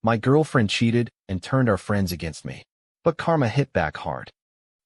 My girlfriend cheated and turned our friends against me. But karma hit back hard.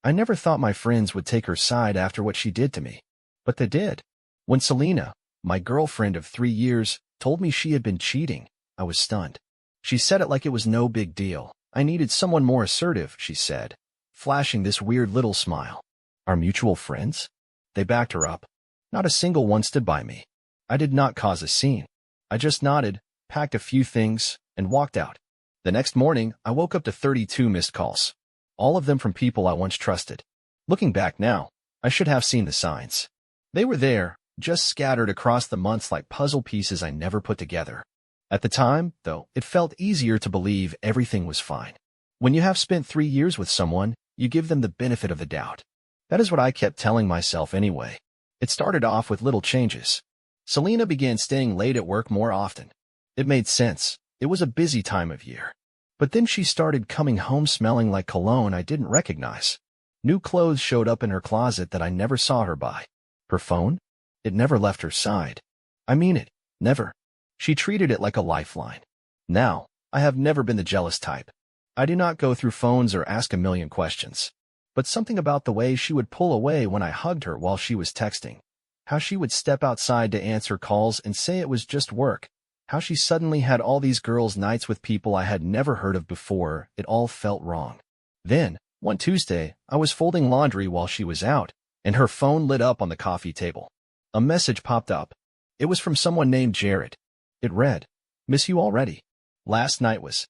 I never thought my friends would take her side after what she did to me. But they did. When Selena, my girlfriend of 3 years, told me she had been cheating, I was stunned. She said it like it was no big deal. I needed someone more assertive, she said, flashing this weird little smile. Our mutual friends? They backed her up. Not a single one stood by me. I did not cause a scene. I just nodded, packed a few things, and walked out. The next morning, I woke up to 32 missed calls. All of them from people I once trusted. Looking back now, I should have seen the signs. They were there, just scattered across the months like puzzle pieces I never put together. At the time, though, it felt easier to believe everything was fine. When you have spent 3 years with someone, you give them the benefit of the doubt. That is what I kept telling myself anyway. It started off with little changes. Selena began staying late at work more often. It made sense. It was a busy time of year. But then she started coming home smelling like cologne I didn't recognize. New clothes showed up in her closet that I never saw her buy. Her phone? It never left her side. I mean it, never. She treated it like a lifeline. Now, I have never been the jealous type. I do not go through phones or ask a million questions. But something about the way she would pull away when I hugged her while she was texting. How she would step outside to answer calls and say it was just work. How she suddenly had all these girls' nights with people I had never heard of before. It all felt wrong. Then, one Tuesday, I was folding laundry while she was out, and her phone lit up on the coffee table. A message popped up. It was from someone named Jared. It read, "Miss you already. Last night was."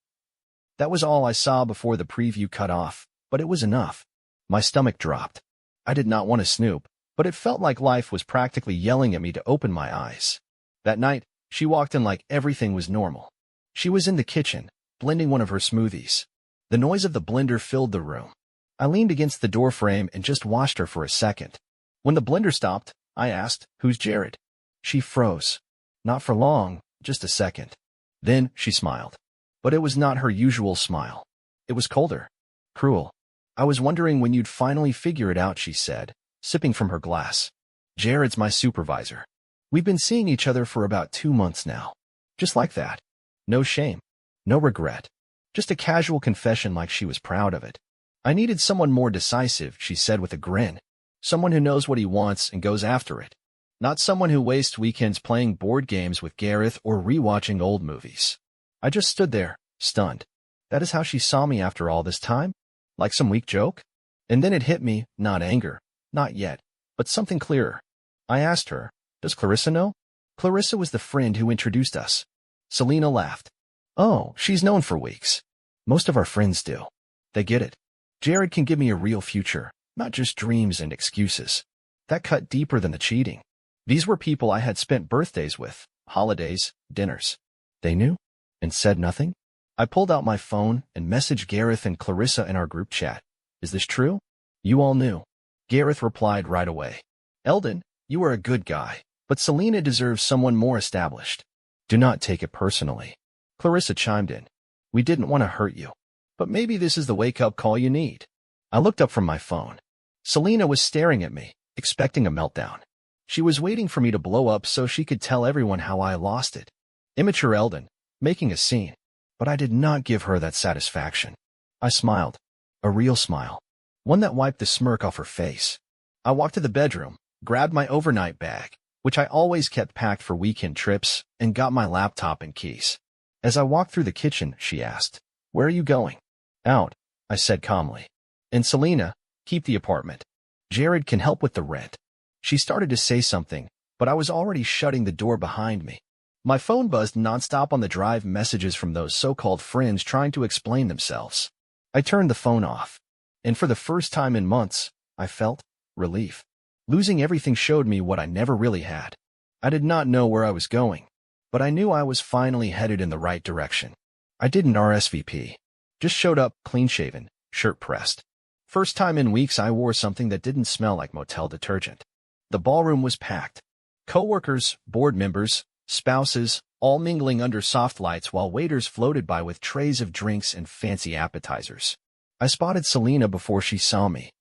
That was all I saw before the preview cut off, but it was enough. My stomach dropped. I did not want to snoop, but it felt like life was practically yelling at me to open my eyes. That night, she walked in like everything was normal. She was in the kitchen, blending one of her smoothies. The noise of the blender filled the room. I leaned against the doorframe and just watched her for a second. When the blender stopped, I asked, "Who's Jared?" She froze. Not for long, just a second. Then she smiled. But it was not her usual smile. It was colder. Cruel. "I was wondering when you'd finally figure it out," she said, sipping from her glass. "Jared's my supervisor. We've been seeing each other for about 2 months now." Just like that. No shame. No regret. Just a casual confession like she was proud of it. "I needed someone more decisive," she said with a grin. "Someone who knows what he wants and goes after it. Not someone who wastes weekends playing board games with Gareth or rewatching old movies." I just stood there, stunned. That is how she saw me after all this time? Like some weak joke? And then it hit me, not anger, not yet, but something clearer. I asked her, "Does Clarissa know?" Clarissa was the friend who introduced us. Selena laughed. "Oh, she's known for weeks. Most of our friends do. They get it. Jared can give me a real future, not just dreams and excuses." That cut deeper than the cheating. These were people I had spent birthdays with, holidays, dinners. They knew? And said nothing? I pulled out my phone and messaged Gareth and Clarissa in our group chat. "Is this true?" "You all knew." Gareth replied right away. "Eldon, you are a good guy, but Selena deserves someone more established. Do not take it personally." Clarissa chimed in. "We didn't want to hurt you. But maybe this is the wake-up call you need." I looked up from my phone. Selena was staring at me, expecting a meltdown. She was waiting for me to blow up so she could tell everyone how I lost it. Immature Eldon, making a scene. But I did not give her that satisfaction. I smiled. A real smile. One that wiped the smirk off her face. I walked to the bedroom, grabbed my overnight bag, which I always kept packed for weekend trips, and got my laptop and keys. As I walked through the kitchen, she asked, "Where are you going?" "Out," I said calmly. "And Selena, keep the apartment. Jared can help with the rent." She started to say something, but I was already shutting the door behind me. My phone buzzed nonstop on the drive, messages from those so-called friends trying to explain themselves. I turned the phone off, and for the first time in months, I felt relief. Losing everything showed me what I never really had. I did not know where I was going, but I knew I was finally headed in the right direction. I didn't RSVP. Just showed up, clean-shaven, shirt pressed. First time in weeks I wore something that didn't smell like motel detergent. The ballroom was packed. Coworkers, board members, spouses, all mingling under soft lights while waiters floated by with trays of drinks and fancy appetizers. I spotted Selena before she saw me.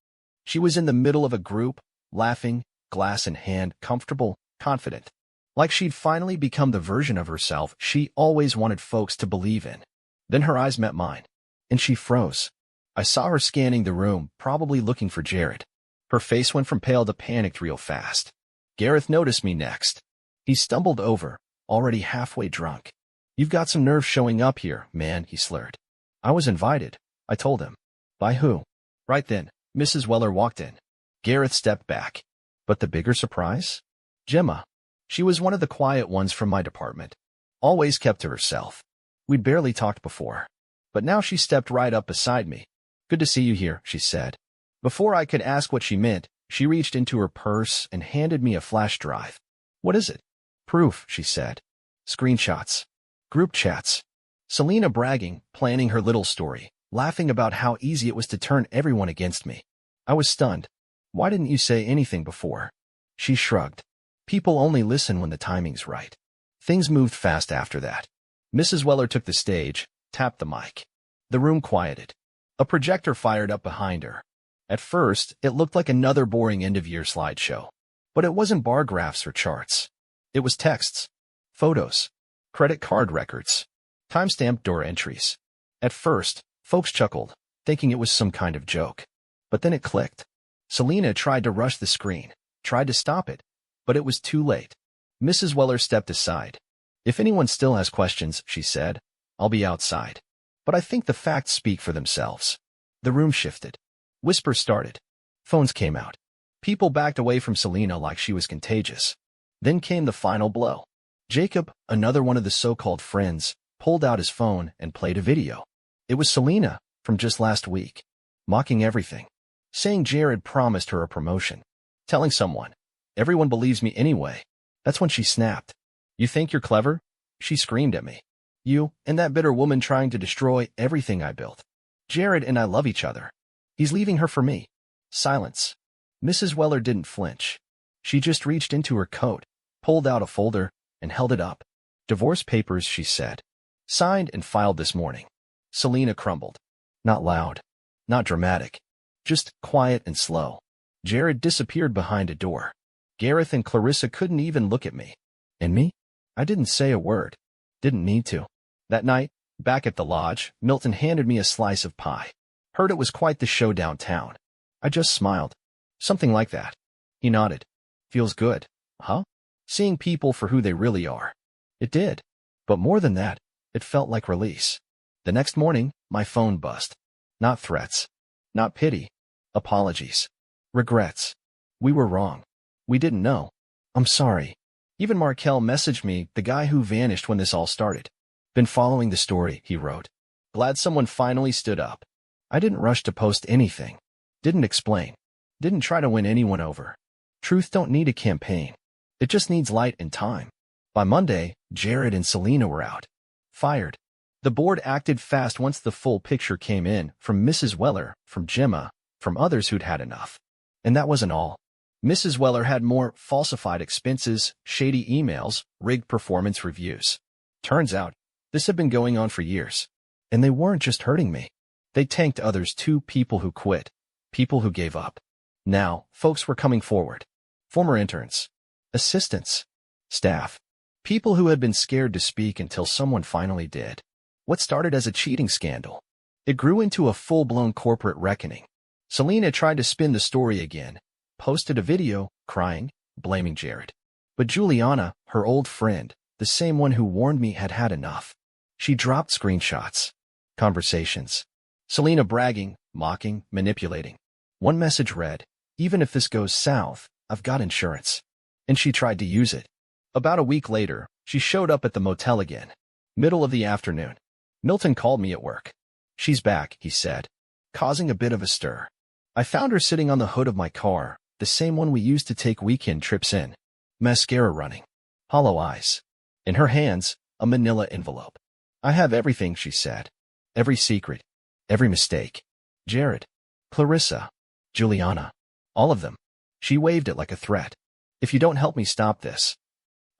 She was in the middle of a group, laughing, glass in hand, comfortable, confident. Like she'd finally become the version of herself she always wanted folks to believe in. Then her eyes met mine, and she froze. I saw her scanning the room, probably looking for Jared. Her face went from pale to panicked real fast. Gareth noticed me next. He stumbled over, already halfway drunk. "You've got some nerve showing up here, man," he slurred. "I was invited," I told him. "By who?" Right then, Mrs. Weller walked in. Gareth stepped back. But the bigger surprise? Gemma. She was one of the quiet ones from my department. Always kept to herself. We'd barely talked before. But now she stepped right up beside me. "Good to see you here," she said. Before I could ask what she meant, she reached into her purse and handed me a flash drive. "What is it?" "Proof," she said. "Screenshots. Group chats." Selena bragging, planning her little story, laughing about how easy it was to turn everyone against me. I was stunned. "Why didn't you say anything before?" She shrugged. "People only listen when the timing's right." Things moved fast after that. Mrs. Weller took the stage, tapped the mic. The room quieted. A projector fired up behind her. At first, it looked like another boring end-of-year slideshow. But it wasn't bar graphs or charts. It was texts, photos, credit card records, timestamped door entries. At first, folks chuckled, thinking it was some kind of joke. But then it clicked. Selena tried to rush the screen, tried to stop it, but it was too late. Mrs. Weller stepped aside. "If anyone still has questions," she said, "I'll be outside." But I think the facts speak for themselves. The room shifted. Whispers started. Phones came out. People backed away from Selena like she was contagious. Then came the final blow. Jacob, another one of the so-called friends, pulled out his phone and played a video. It was Selena, from just last week, mocking everything, saying Jared promised her a promotion, telling someone, "Everyone believes me anyway." That's when she snapped. "You think you're clever?" She screamed at me. "You and that bitter woman trying to destroy everything I built. Jared and I love each other. He's leaving her for me." Silence. Mrs. Weller didn't flinch. She just reached into her coat, pulled out a folder, and held it up. "Divorce papers," she said. "Signed and filed this morning." Selena crumbled. Not loud. Not dramatic. Just quiet and slow. Jared disappeared behind a door. Gareth and Clarissa couldn't even look at me. And me? I didn't say a word. Didn't need to. That night, back at the lodge, Milton handed me a slice of pie. Heard it was quite the show downtown. I just smiled. "Something like that." He nodded. "Feels good, huh? Seeing people for who they really are." It did. But more than that, it felt like release. The next morning, my phone buzzed. Not threats. Not pity. Apologies. Regrets. "We were wrong. We didn't know. I'm sorry." Even Markel messaged me, the guy who vanished when this all started. "Been following the story," he wrote. "Glad someone finally stood up." I didn't rush to post anything. Didn't explain. Didn't try to win anyone over. Truth don't need a campaign. It just needs light and time. By Monday, Jared and Selena were out. Fired. The board acted fast once the full picture came in, from Mrs. Weller, from Gemma, from others who'd had enough. And that wasn't all. Mrs. Weller had more falsified expenses, shady emails, rigged performance reviews. Turns out, this had been going on for years. And they weren't just hurting me. They tanked others too, people who quit, people who gave up. Now, folks were coming forward. Former interns, assistants, staff, people who had been scared to speak until someone finally did. What started as a cheating scandal, it grew into a full-blown corporate reckoning. Selena tried to spin the story again, posted a video, crying, blaming Jared. But Juliana, her old friend, the same one who warned me, had had enough. She dropped screenshots, conversations. Selena bragging, mocking, manipulating. One message read, "Even if this goes south, I've got insurance." And she tried to use it. About a week later, she showed up at the motel again. Middle of the afternoon. Milton called me at work. "She's back," he said, causing a bit of a stir. I found her sitting on the hood of my car, the same one we used to take weekend trips in. Mascara running. Hollow eyes. In her hands, a manila envelope. "I have everything," she said. "Every secret. Every mistake. Jared. Clarissa. Juliana. All of them." She waved it like a threat. "If you don't help me stop this,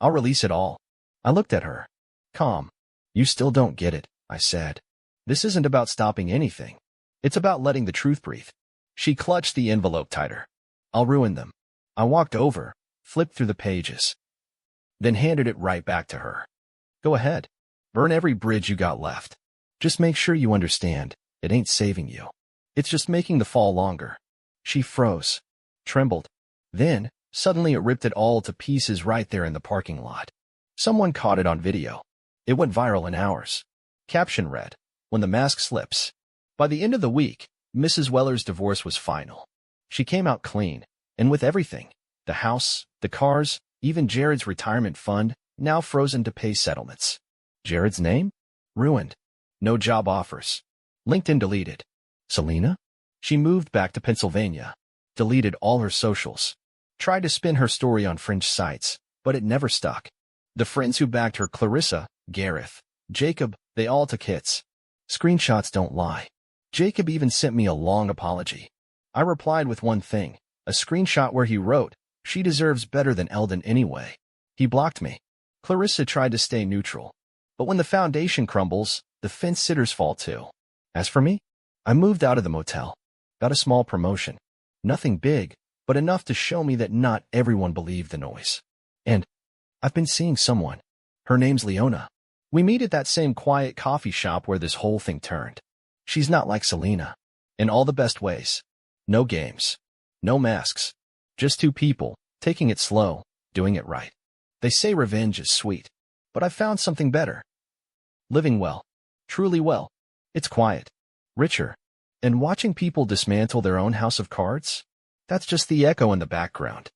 I'll release it all." I looked at her. Calm. "You still don't get it," I said. "This isn't about stopping anything. It's about letting the truth breathe." She clutched the envelope tighter. "I'll ruin them." I walked over, flipped through the pages, then handed it right back to her. "Go ahead. Burn every bridge you got left." Just make sure you understand, it ain't saving you. It's just making the fall longer. She froze, trembled. Then, suddenly it ripped it all to pieces right there in the parking lot. Someone caught it on video. It went viral in hours. Caption read, "When the mask slips." By the end of the week, Mrs. Weller's divorce was final. She came out clean, and with everything, the house, the cars, even Jared's retirement fund, now frozen to pay settlements. Jared's name? Ruined. No job offers. LinkedIn deleted. Selena? She moved back to Pennsylvania. Deleted all her socials. Tried to spin her story on fringe sites, but it never stuck. The friends who backed her, Clarissa, Gareth, Jacob, they all took hits. Screenshots don't lie. Jacob even sent me a long apology. I replied with one thing, a screenshot where he wrote, "She deserves better than Eldon anyway." He blocked me. Clarissa tried to stay neutral. But when the foundation crumbles, the fence sitters fall too. As for me, I moved out of the motel. Got a small promotion. Nothing big, but enough to show me that not everyone believed the noise. And I've been seeing someone. Her name's Leona. We meet at that same quiet coffee shop where this whole thing turned. She's not like Selena. In all the best ways. No games. No masks. Just two people, taking it slow, doing it right. They say revenge is sweet, but I've found something better. Living well. Truly well. It's quiet. Richer. And watching people dismantle their own house of cards? That's just the echo in the background.